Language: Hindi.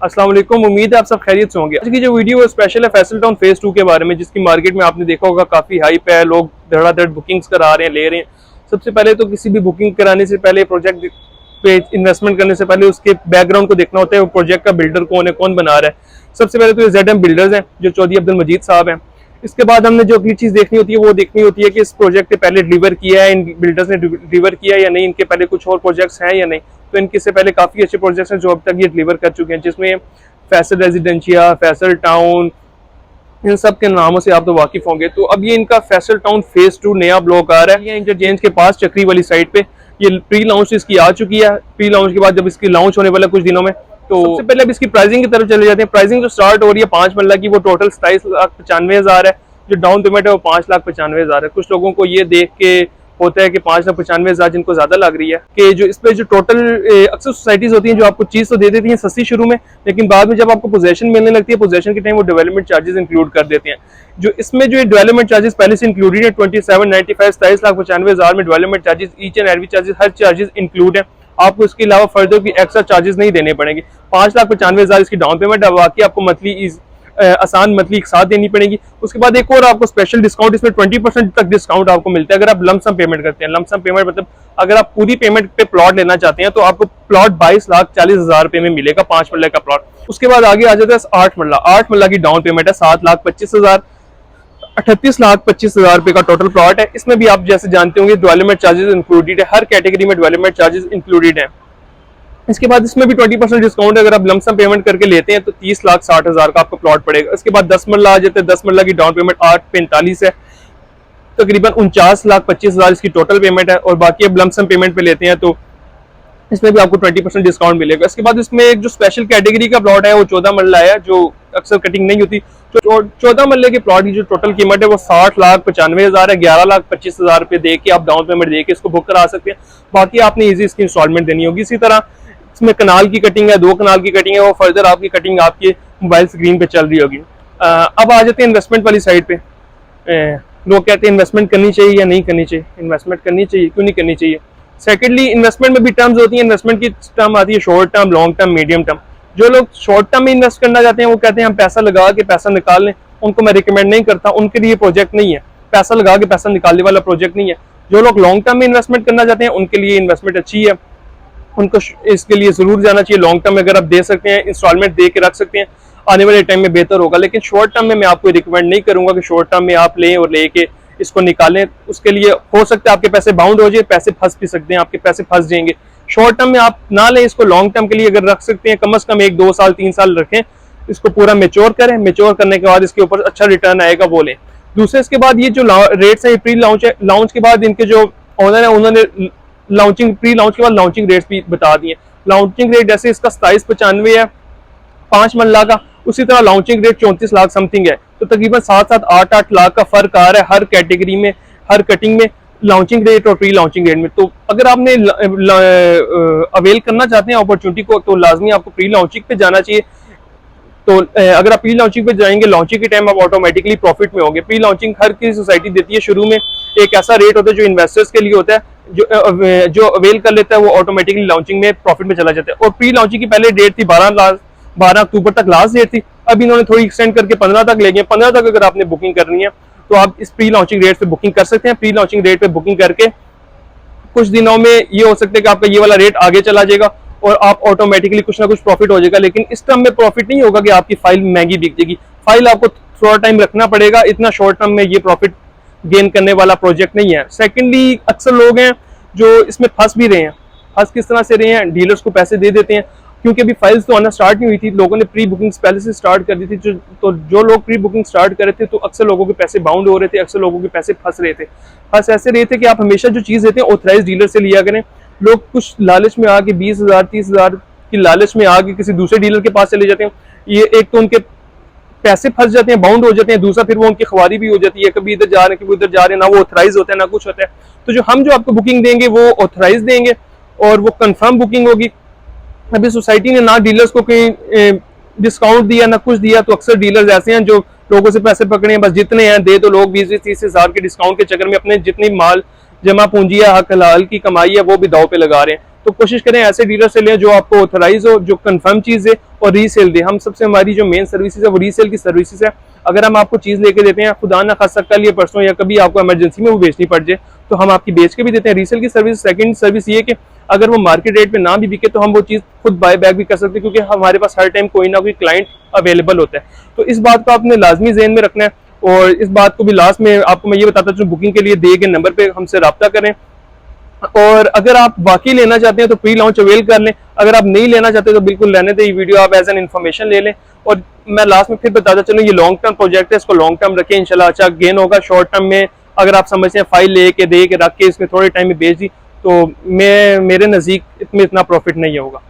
अस्सलाम वालेकुम। उम्मीद है आप सब खैरियत से होंगे। आज की जो वीडियो है स्पेशल है फैसल टाउन फेज 2 के बारे में, जिसकी मार्केट में आपने देखा होगा काफ़ी हाइप है, लोग धड़ाधड़ बुकिंग्स करा रहे हैं, ले रहे हैं। सबसे पहले तो किसी भी बुकिंग कराने से पहले, प्रोजेक्ट पे इन्वेस्टमेंट करने से पहले उसके बैकग्राउंड को देखना होता है, वो प्रोजेक्ट का बिल्डर कौन है, कौन बना रहा है। सबसे पहले तो ये ZM बिल्डर्स हैं जो चौधरी अब्दुल मजीद साहब हैं। इसके बाद हमने जो अगली चीज़ देखनी होती है वो देखनी होती है कि इस प्रोजेक्ट पे पहले डिलीवर किया है, इन बिल्डर्स ने डिलीवर किया है या नहीं, इनके पहले कुछ और प्रोजेक्ट्स हैं या नहीं। तो इनके से पहले काफ़ी अच्छे प्रोजेक्ट्स हैं जो अब तक ये डिलीवर कर चुके हैं, जिसमें फैसल रेजिडेंशिया, फैसल टाउन, इन सब के नामों से आप तो वाकिफ होंगे। तो अब ये इनका फैसल टाउन फेज 2 नया ब्लॉक आ रहा है। ये इंटरचेंज के पास चक्री वाली साइड पे ये प्री लॉन्च इसकी आ चुकी है। प्री लॉन्च के बाद जब इसकी लॉन्च होने वाला कुछ दिनों में, तो सबसे पहले अब इसकी प्राइसिंग की तरफ चले जाते हैं। प्राइसिंग जो स्टार्ट हो रही है 5 मरला की, वो टोटल 27,95,000 है। जो डाउन पेमेंट है वो 5,95,000 है। कुछ लोगों को ये देख के होता है कि 5,95,000 जिनको ज्यादा लग रही है कि जो इस पे जो टोटल अक्सर सोसाइटीज होती हैं जो आपको चीज तो दे देती हैं सस्ती शुरू में, लेकिन बाद में जब आपको पोजेशन मिलने लगती है, पोजेशन के टाइम वो डेवलपमेंट चार्जेस इंक्लूड कर देते हैं। जो इसमें जो डेवलपमेंट चार्जेस पहले से इंक्लूडेड है 27,95,000 27,95,000 में development charges, each and every charges, her charges include है। आपको इसके अलावा फर्दर भी एक्स्ट्रा चार्जेस नहीं देने पड़ेंगे। 5,95,000 इसकी डाउन पेमेंट है, बाकी आपको मंथली आसान मंथली एक साथ देनी पड़ेगी। उसके बाद एक और आपको स्पेशल डिस्काउंट, इसमें 20% तक डिस्काउंट आपको मिलता है अगर आप लमसम पेमेंट करते हैं। लमसम पेमेंट मतलब अगर आप पूरी पेमेंट पे प्लॉट लेना चाहते हैं तो आपको प्लॉट 22,40,000 रुपए में मिलेगा, 5 मरला का प्लॉट। उसके बाद आगे आ जाता है 8 मरला। 8 मरला की डाउन पेमेंट है 7,25,000, 38,25,000 रुपए का टोटल प्लॉट है। इसमें भी आप जैसे जानते होंगे डेवलपमेंट चार्जेस इंक्लूडेड है, हर कैटेगरी में डेवलपमेंट चार्जेस इंक्लूडेड है। इसके बाद इसमें भी 20% डिस्काउंट है। अगर आप लमसम पेमेंट करके लेते हैं तो 30,60,000 का आपको प्लॉट पड़ेगा। इसके बाद 10 मरला आ जाते हैं। 10 मरला की डाउन पेमेंट 8,45 है, तकरीबन 49,25,000 इसकी टोटल पेमेंट है। और बाकी अब लमसम पेमेंट पे लेते हैं तो इसमें भी आपको 20% डिस्काउंट मिलेगा। इसके बाद इसमें एक जो स्पेशल कैटेगरी का प्लॉट है वो 14 मरला है, जो अक्सर कटिंग नहीं होती। तो 14 मरले के प्लॉट की जो टोटल कीमत है वो 60,95,000 है। 11,25,000 रुपए दे के आप डाउन पेमेंट दे के इसको बुक करा सकते हैं। बाकी आपने इजी इसकी इंस्टॉलमेंट देनी होगी। इसी तरह इसमें कनाल की कटिंग है, 2 कनाल की कटिंग है, वो फर्दर आपकी कटिंग आपके मोबाइल स्क्रीन पे चल रही होगी। अब आ जाते हैं इन्वेस्टमेंट वाली साइड पे। लोग कहते हैं इन्वेस्टमेंट करनी चाहिए या नहीं करनी चाहिए। इन्वेस्टमेंट करनी चाहिए, क्यों नहीं करनी चाहिए। सेकेंडली, इन्वेस्टमेंट में भी टर्म्स होती है। इन्वेस्टमेंट की टर्म आती है short term, long term, medium term. जो लोग शॉर्ट टर्म में इन्वेस्ट करना चाहते हैं वो कहते हैं हम पैसा लगा के पैसा निकाल लें, उनको मैं रिकमेंड नहीं करता, उनके लिए प्रोजेक्ट नहीं है। पैसा लगा के पैसा निकालने वाला प्रोजेक्ट नहीं है। जो लोग लॉन्ग टर्म में इन्वेस्टमेंट करना चाहते हैं उनके लिए इन्वेस्टमेंट अच्छी है, उनको इसके लिए जरूर जाना चाहिए। लॉन्ग टर्म में अगर आप दे सकते हैं, इंस्टॉलमेंट दे के रख सकते हैं, आने वाले टाइम में बेहतर होगा। लेकिन शॉर्ट टर्म में मैं आपको रिकमेंड नहीं करूंगा कि शॉर्ट टर्म में आप लें और लेके इसको निकालें। उसके लिए हो सकता है आपके पैसे बाउंड हो जाए, पैसे फंस भी सकते हैं, आपके पैसे फंस जाएंगे। शॉर्ट टर्म में आप ना लें इसको। लॉन्ग टर्म के लिए अगर रख सकते हैं, कम से कम 1, 2 साल, 3 साल रखें, इसको पूरा मेच्योर करें। मेच्योर करने के बाद इसके ऊपर अच्छा रिटर्न आएगा, वो लें। दूसरे इसके बाद ये जो रेट्स है प्री लॉन्च है, लॉन्च के बाद इनके जो ओनर है उन्होंने लॉन्चिंग, प्री लॉन्च के बाद लॉन्चिंग रेट्स भी बता दिए। लॉन्चिंग रेट जैसे इसका 27,95 है 5 मरला का, उसी तरह लॉन्चिंग रेट 34 लाख समथिंग है। तो तकरीबन 7-7, 8-8 लाख का फर्क आ रहा है हर कैटेगरी में, हर कटिंग में, लॉन्चिंग रेट और प्री लॉन्चिंग रेट में। तो अगर आपने अवेल करना चाहते हैं अपॉर्चुनिटी को, तो लाजमी आपको प्री लॉन्चिंग पे जाना चाहिए। तो अगर आप प्री लॉन्चिंग पे जाएंगे, लॉन्चिंग के टाइम आप ऑटोमेटिकली प्रॉफिट में होंगे। प्री लॉन्चिंग हर किसी सोसाइटी देती है। शुरू में एक ऐसा रेट होता है जो इन्वेस्टर्स के लिए होता है, जो अवेल कर लेता है वो ऑटोमेटिकली लॉन्चिंग में प्रॉफिट में चला जाता है। और प्री लॉन्चिंग की पहले डेट थी 12 अक्टूबर तक लास्ट डेट थी, अब इन्होंने थोड़ी एक्सटेंड करके 15 तक ले गए। 15 तक अगर आपने बुकिंग करनी है तो आप इस प्री लॉन्चिंग रेट पे बुकिंग कर सकते हैं। प्री लॉन्चिंग रेट पे बुकिंग करके कुछ दिनों में ये हो सकता है कि आपका ये वाला रेट आगे चला जाएगा और आप ऑटोमेटिकली कुछ ना कुछ प्रॉफिट हो जाएगा। लेकिन इस टर्म में प्रॉफिट नहीं होगा कि आपकी फाइल महंगी बिक जाएगी। फाइल आपको थोड़ा टाइम रखना पड़ेगा। इतना शॉर्ट टर्म में ये प्रॉफिट गेन करने वाला प्रोजेक्ट नहीं है। सेकेंडली, अक्सर लोग हैं जो इसमें फंस भी रहे हैं। फंस किस तरह से रहे हैं, डीलर्स को पैसे दे देते हैं, क्योंकि अभी फाइल्स तो आना स्टार्ट नहीं हुई थी, लोगों ने प्री बुकिंग पहले से स्टार्ट कर दी थी। जो लोग प्री बुकिंग स्टार्ट कर रहे थे तो अक्सर लोगों के पैसे बाउंड हो रहे थे, अक्सर लोगों के पैसे फंस रहे थे। फंस ऐसे रहे थे कि आप हमेशा जो चीज़ देते हैं ऑथराइज डीलर से लिया करें। लोग कुछ लालच में आके 20,000, 30,000 की लालच में आके किसी दूसरे डीलर के पास चले जाते हैं। ये एक तो उनके पैसे फंस जाते हैं, बाउंड हो जाते हैं, दूसरा फिर वो उनकी ख्वारी भी हो जाती है, कभी इधर जा रहे हैं कभी उधर जा रहे हैं, ना वो ऑथराइज होता है ना कुछ होता है। तो जो हम जो आपको बुकिंग देंगे वो ऑथराइज देंगे और वो कंफर्म बुकिंग होगी। अभी सोसाइटी ने ना डीलर्स को कहीं डिस्काउंट दिया ना कुछ दिया, तो अक्सर डीलर्स ऐसे हैं जो लोगों से पैसे पकड़े हैं, बस जितने हैं दे दो। लोग 20-30 हज़ार के डिस्काउंट के चक्कर में अपने जितनी माल जमा पूंजी है, हक हलाल की कमाई है, वो भी दाव पे लगा रहे हैं। तो कोशिश करें ऐसे डीलर से लें जो आपको ऑथराइज हो, जो कंफर्म चीज़ है और रीसेल दे। हम सबसे हमारी जो मेन सर्विसेज है वो रीसेल की सर्विसेज है। अगर हम आपको चीज़ लेके देते हैं, खुदा ना खासा कल या परसों या कभी आपको इमरजेंसी में वो बेचनी पड़ जाए, तो हम आपकी बेच के भी देते हैं। रीसेल की सर्विस सेकंड सर्विस ये कि अगर वो मार्केट रेट पे ना भी बिके तो हम वो चीज़ खुद बाय बैक भी कर सकते हैं, क्योंकि हमारे पास हर टाइम कोई ना कोई क्लाइंट अवेलेबल होता है। तो इस बात को आपने लाजमी ज़हन में रखना है। और इस बात को भी लास्ट में आपको मैं ये बताता हूँ, बुकिंग के लिए दिए गए नंबर पे हमसे रब्ता करें। और अगर आप वाकई लेना चाहते हैं तो प्री लॉन्च अवेल कर लें, अगर आप नहीं लेना चाहते तो बिल्कुल रहने दें। ये वीडियो आप एज एन इन्फॉर्मेशन ले लें। और मैं लास्ट में फिर बताता चलूँ, ये लॉन्ग टर्म प्रोजेक्ट है, इसको लॉन्ग टर्म रखें, इंशाल्लाह अच्छा गेन होगा। शॉर्ट टर्म में अगर आप समझते हैं फाइल लेके दे के रख के इसमें थोड़े टाइम में बेच दी, तो मेरे नज़दीक इसमें इतना प्रॉफिट नहीं होगा।